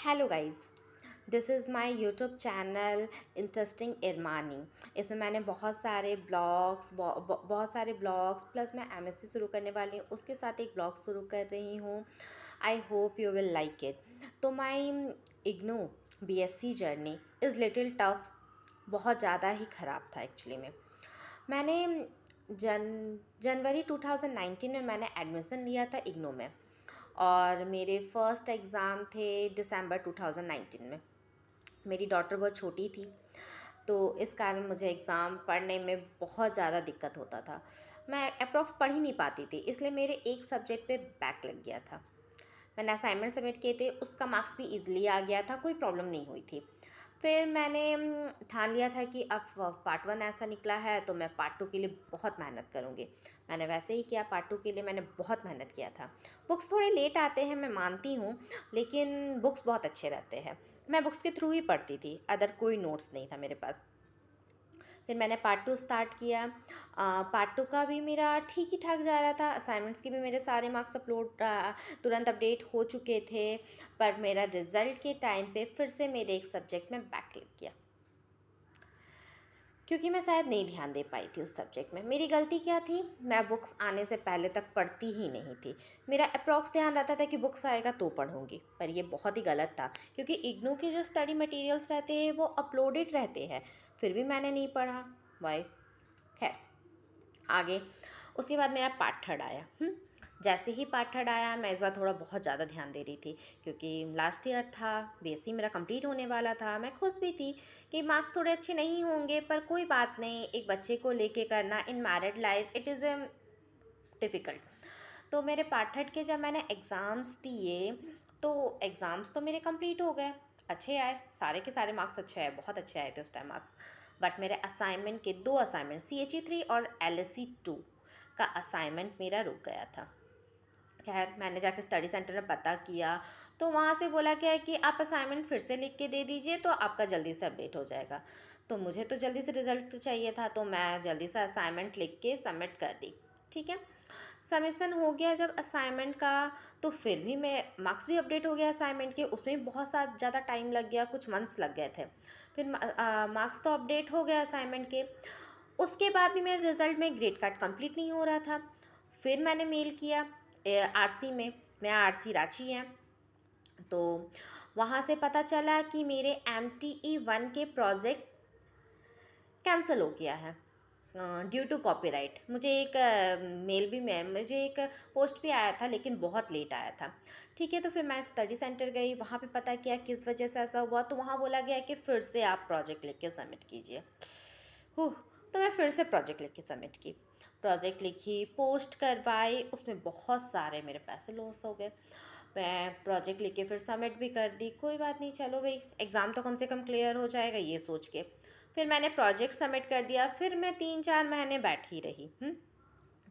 Hello guys. This is my YouTube channel interesting इरमानी। इसमें मैंने बहुत सारे ब्लॉग्स प्लस मैं एमएससी शुरू करने वाली हूँ, उसके साथ एक ब्लॉग शुरू कर रही हूँ। I hope you will like it. तो my IGNOU BSc journey is little tough. बहुत ज़्यादा ही ख़राब था एक्चुअली में। मैंने जनवरी 2019 में मैंने एडमिशन लिया था इग्नू में, और मेरे फर्स्ट एग्ज़ाम थे दिसंबर 2019 में। मेरी डॉटर बहुत छोटी थी, तो इस कारण मुझे एग्ज़ाम पढ़ने में बहुत ज़्यादा दिक्कत होता था। मैं अप्रॉक्स पढ़ ही नहीं पाती थी, इसलिए मेरे एक सब्जेक्ट पे बैक लग गया था। मैंने असाइनमेंट सबमिट किए थे, उसका मार्क्स भी ईज़िली आ गया था, कोई प्रॉब्लम नहीं हुई थी। फिर मैंने ठान लिया था कि अब पार्ट 1 ऐसा निकला है तो मैं पार्ट 2 के लिए बहुत मेहनत करूँगी। मैंने वैसे ही किया, पार्ट 2 के लिए मैंने बहुत मेहनत किया था। बुक्स थोड़े लेट आते हैं, मैं मानती हूँ, लेकिन बुक्स बहुत अच्छे रहते हैं। मैं बुक्स के थ्रू ही पढ़ती थी, अदर कोई नोट्स नहीं था मेरे पास। फिर मैंने पार्ट 2 स्टार्ट किया। पार्ट 2 का भी मेरा ठीक ही ठाक जा रहा था। असाइनमेंट्स के भी मेरे सारे मार्क्स तुरंत अपडेट हो चुके थे। पर मेरा रिज़ल्ट के टाइम पे फिर से मेरे एक सब्जेक्ट में बैक लग गया, क्योंकि मैं शायद नहीं ध्यान दे पाई थी उस सब्जेक्ट में। मेरी गलती क्या थी? मैं बुक्स आने से पहले तक पढ़ती ही नहीं थी। मेरा अप्रॉक्स ध्यान रहता था कि बुक्स आएगा तो पढ़ूंगी, पर ये बहुत ही गलत था, क्योंकि इग्नू के जो स्टडी मटेरियल्स रहते हैं वो अपलोडेड रहते हैं, फिर भी मैंने नहीं पढ़ा। वाई? खैर, आगे उसके बाद मेरा पार्ट 3 आया। जैसे ही पार्ट 3 आया, मैं इस बार थोड़ा बहुत ज़्यादा ध्यान दे रही थी, क्योंकि लास्ट ईयर था, बीएससी मेरा कंप्लीट होने वाला था। मैं खुश भी थी कि मार्क्स थोड़े अच्छे नहीं होंगे, पर कोई बात नहीं, एक बच्चे को लेके करना इन married life it is difficult. तो मेरे पार्ट 3 के जब मैंने एग्ज़ाम्स दिए, तो एग्ज़ाम्स तो मेरे कंप्लीट हो गए, अच्छे आए, सारे के सारे मार्क्स अच्छे आए, बहुत अच्छे आए थे उस टाइम मार्क्स। बट मेरे असाइनमेंट के 2 असाइनमेंट, CHE 3 और LSE 2 का असाइनमेंट मेरा रुक गया था। खैर, मैंने जाके स्टडी सेंटर में पता किया, तो वहाँ से बोला गया कि आप असाइनमेंट फिर से लिख के दे दीजिए, तो आपका जल्दी से अपडेट हो जाएगा। तो मुझे तो जल्दी से रिज़ल्ट तो चाहिए था, तो मैं जल्दी से असाइनमेंट लिख के सबमिट कर दी। ठीक है, सबमिशन हो गया जब असाइनमेंट का, तो फिर भी मैं मार्क्स भी अपडेट हो गया असाइनमेंट के, उसमें भी बहुत सा ज़्यादा टाइम लग गया, कुछ मंथ्स लग गए थे। फिर मार्क्स तो अपडेट हो गया असाइनमेंट के, उसके बाद भी मेरे रिज़ल्ट में ग्रेड कार्ड कंप्लीट नहीं हो रहा था। फिर मैंने मेल किया आरसी में, मेरा आरसी रांची है, तो वहाँ से पता चला कि मेरे MTE 1 के प्रोजेक्ट कैंसिल हो गया है ड्यू टू कॉपीराइट। मुझे एक मेल भी मैं मुझे एक पोस्ट भी आया था, लेकिन बहुत लेट आया था। ठीक है, तो फिर मैं स्टडी सेंटर गई, वहाँ पे पता किया किस वजह से ऐसा हुआ, तो वहाँ बोला गया कि फिर से आप प्रोजेक्ट लिख के सबमिट कीजिए। हुँ, तो मैं फिर से प्रोजेक्ट लिख के सबमिट की। प्रोजेक्ट लिखी, पोस्ट करवाई, उसमें बहुत सारे मेरे पैसे लॉस हो गए। मैं प्रोजेक्ट लिख के फिर सबमिट भी कर दी, कोई बात नहीं, चलो भई एग्ज़ाम तो कम से कम क्लियर हो जाएगा ये सोच के। फिर मैंने प्रोजेक्ट सबमिट कर दिया, फिर मैं 3-4 महीने बैठी रही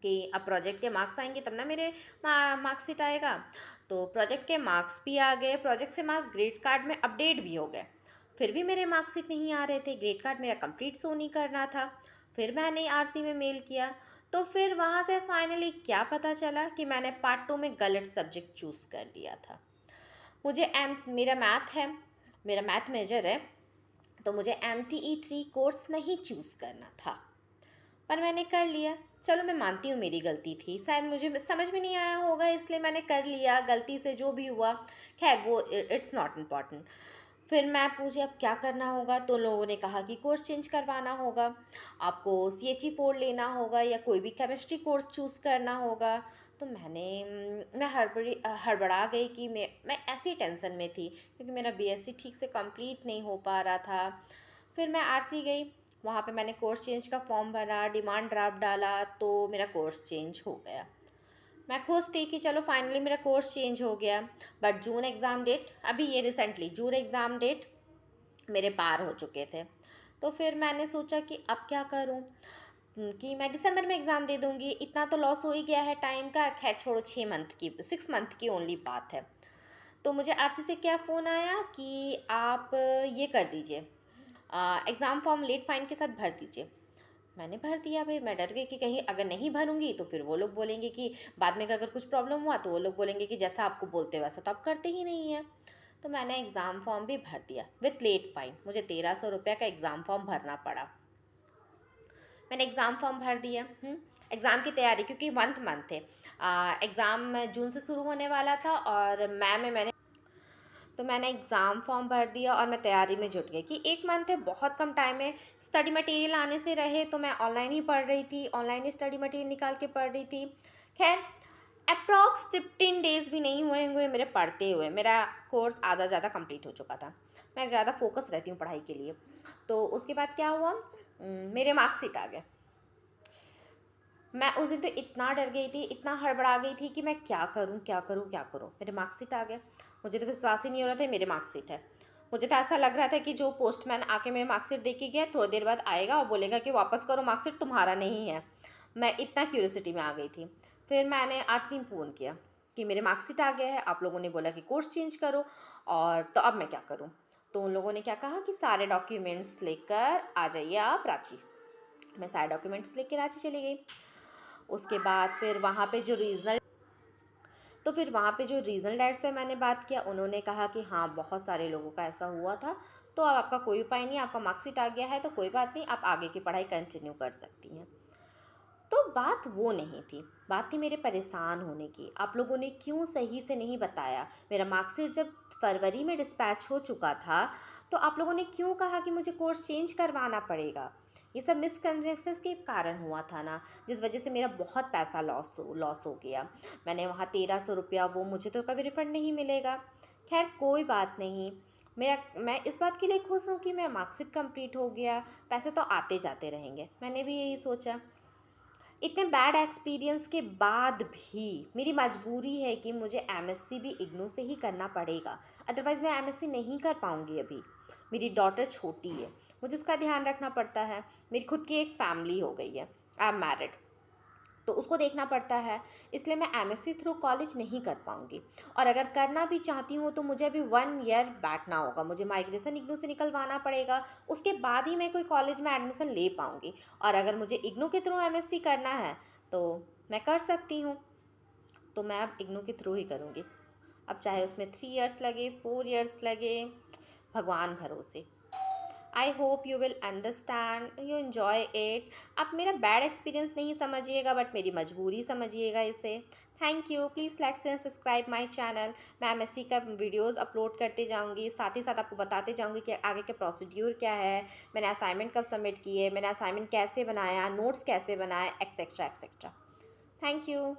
कि अब प्रोजेक्ट के मार्क्स आएंगे तब ना मेरे मार्क्सिट आएगा। तो प्रोजेक्ट के मार्क्स भी आ गए, प्रोजेक्ट से मार्क्स ग्रेड कार्ड में अपडेट भी हो गए, फिर भी मेरे मार्क्सिट नहीं आ रहे थे, ग्रेड कार्ड मेरा कंप्लीट शो नहीं करना था। फिर मैंने आरती में मेल किया, तो फिर वहाँ से फाइनली क्या पता चला कि मैंने पार्ट 2 में गलत सब्जेक्ट चूज़ कर लिया था। मुझे एम मेरा मैथ है, मेरा मैथ मेजर है, तो मुझे MTE 3 कोर्स नहीं चूज़ करना था, पर मैंने कर लिया। चलो, मैं मानती हूँ मेरी गलती थी, शायद मुझे समझ में नहीं आया होगा, इसलिए मैंने कर लिया, गलती से जो भी हुआ, खैर वो इट्स नॉट इम्पॉर्टेंट। फिर मैं पूछी अब क्या करना होगा, तो लोगों ने कहा कि कोर्स चेंज करवाना होगा, आपको CHE 4 लेना होगा या कोई भी केमिस्ट्री कोर्स चूज़ करना होगा। तो मैं हड़बड़ा गई कि मैं ऐसी टेंशन में थी, क्योंकि मेरा BSc ठीक से कंप्लीट नहीं हो पा रहा था। फिर मैं आरसी गई, वहाँ पे मैंने कोर्स चेंज का फॉर्म भरा, डिमांड ड्राफ्ट डाला, तो मेरा कोर्स चेंज हो गया। मैं खुश थी कि चलो फाइनली मेरा कोर्स चेंज हो गया। बट जून एग्ज़ाम डेट, अभी ये रिसेंटली जून एग्ज़ाम डेट मेरे पार हो चुके थे। तो फिर मैंने सोचा कि अब क्या करूं, कि मैं दिसंबर में एग्ज़ाम दे दूंगी, इतना तो लॉस हो ही गया है टाइम का। खैर छोड़ो, 6 मंथ की ओनली बात है। तो मुझे आरती से क्या फ़ोन आया कि आप ये कर दीजिए, एग्ज़ाम फॉर्म लेट फाइन के साथ भर दीजिए। मैंने भर दिया भाई, मैं डर गई कि कहीं अगर नहीं भरूंगी तो फिर वो लोग बोलेंगे कि बाद में अगर कुछ प्रॉब्लम हुआ तो वो लोग बोलेंगे कि जैसा आपको बोलते वैसा तो आप करते ही नहीं हैं। तो मैंने एग्ज़ाम फॉर्म भी भर दिया विथ लेट फ़ाइन। मुझे 1300 रुपये का एग्ज़ाम फॉर्म भरना पड़ा। मैंने एग्ज़ाम फॉर्म भर दिया। एग्ज़ाम की तैयारी, क्योंकि मंथ थे। एग्ज़ाम जून से शुरू होने वाला था और मैंने एग्ज़ाम फॉर्म भर दिया और मैं तैयारी में जुट गई कि 1 मंथ है, बहुत कम टाइम है। स्टडी मटेरियल आने से रहे तो मैं ऑनलाइन ही पढ़ रही थी, ऑनलाइन ही स्टडी मटेरियल निकाल के पढ़ रही थी। खैर, अप्रॉक्स 15 डेज़ भी नहीं हुए होंगे मेरे पढ़ते हुए, मेरा कोर्स आधा ज़्यादा कंप्लीट हो चुका था। मैं ज़्यादा फोकस रहती हूँ पढ़ाई के लिए। तो उसके बाद क्या हुआ, मेरे मार्कशीट आ गए। मैं उस दिन तो इतना डर गई थी, इतना हड़बड़ा गई थी कि मैं क्या करूँ क्या करूँ क्या करूँ। मेरे मार्कशीट आ गए। मुझे तो विश्वास ही नहीं हो रहा था मेरे मार्कशीट है। मुझे तो ऐसा लग रहा था कि जो पोस्टमैन आके मेरे मार्कशीट दे के गया, थोड़ी देर बाद आएगा और बोलेगा कि वापस करो, मार्कशीट तुम्हारा नहीं है। मैं इतना क्यूरियोसिटी में आ गई थी। फिर मैंने आरती में फ़ोन किया कि मेरे मार्कशीट आ गया है, आप लोगों ने बोला कि कोर्स चेंज करो, और तो अब मैं क्या करूँ। तो उन लोगों ने क्या कहा कि सारे डॉक्यूमेंट्स लेकर आ जाइए आप रांची। मैं सारे डॉक्यूमेंट्स लेके रांची चली गई। उसके बाद फिर वहाँ पे जो रीजनल डायरेक्टर से मैंने बात किया, उन्होंने कहा कि हाँ, बहुत सारे लोगों का ऐसा हुआ था, तो अब आपका कोई उपाय नहीं, आपका मार्कशीट आ गया है तो कोई बात नहीं, आप आगे की पढ़ाई कंटिन्यू कर सकती हैं। तो बात वो नहीं थी, बात थी मेरे परेशान होने की। आप लोगों ने क्यों सही से नहीं बताया? मेरा मार्कशीट जब फरवरी में डिस्पैच हो चुका था, तो आप लोगों ने क्यों कहा कि मुझे कोर्स चेंज करवाना पड़ेगा? ये सब मिसकंसेप्शंस के कारण हुआ था ना, जिस वजह से मेरा बहुत पैसा लॉस हो गया। मैंने वहाँ 1300 रुपया, वो मुझे तो कभी रिफंड नहीं मिलेगा। खैर, कोई बात नहीं। मैं इस बात के लिए खुश हूँ कि मेरा मार्कशीट कंप्लीट हो गया, पैसे तो आते जाते रहेंगे, मैंने भी यही सोचा। इतने बैड एक्सपीरियंस के बाद भी मेरी मजबूरी है कि मुझे एमएससी भी इग्नू से ही करना पड़ेगा, अदरवाइज़ मैं एमएससी नहीं कर पाऊँगी अभी। मेरी डॉटर छोटी है, मुझे उसका ध्यान रखना पड़ता है। मेरी खुद की एक फैमिली हो गई है, आई एम मैरिड, तो उसको देखना पड़ता है। इसलिए मैं एमएससी थ्रू कॉलेज नहीं कर पाऊँगी, और अगर करना भी चाहती हूँ तो मुझे अभी 1 ईयर बैठना होगा, मुझे माइग्रेशन इग्नू से निकलवाना पड़ेगा, उसके बाद ही मैं कोई कॉलेज में एडमिशन ले पाऊँगी। और अगर मुझे इग्नू के थ्रू एमएससी करना है तो मैं कर सकती हूँ, तो मैं अब इग्नू के थ्रू ही करूँगी। अब चाहे उसमें 3 ईयर्स लगे, 4 ईयर्स लगे, भगवान भरोसे। आई hope you will understand, you enjoy it. आप मेरा बैड एक्सपीरियंस नहीं समझिएगा, बट मेरी मजबूरी समझिएगा इसे। Thank you. Please like and subscribe my channel. मैं एमएससी का वीडियोज़ अपलोड करते जाऊँगी, साथ ही साथ आपको बताते जाऊँगी कि आगे का प्रोसीड्यूर क्या है, मैंने असाइनमेंट कब सबमिट किए, मैंने असाइनमेंट कैसे बनाया, नोट्स कैसे बनाए, एक्सेट्रा एक्सेट्रा। Thank you.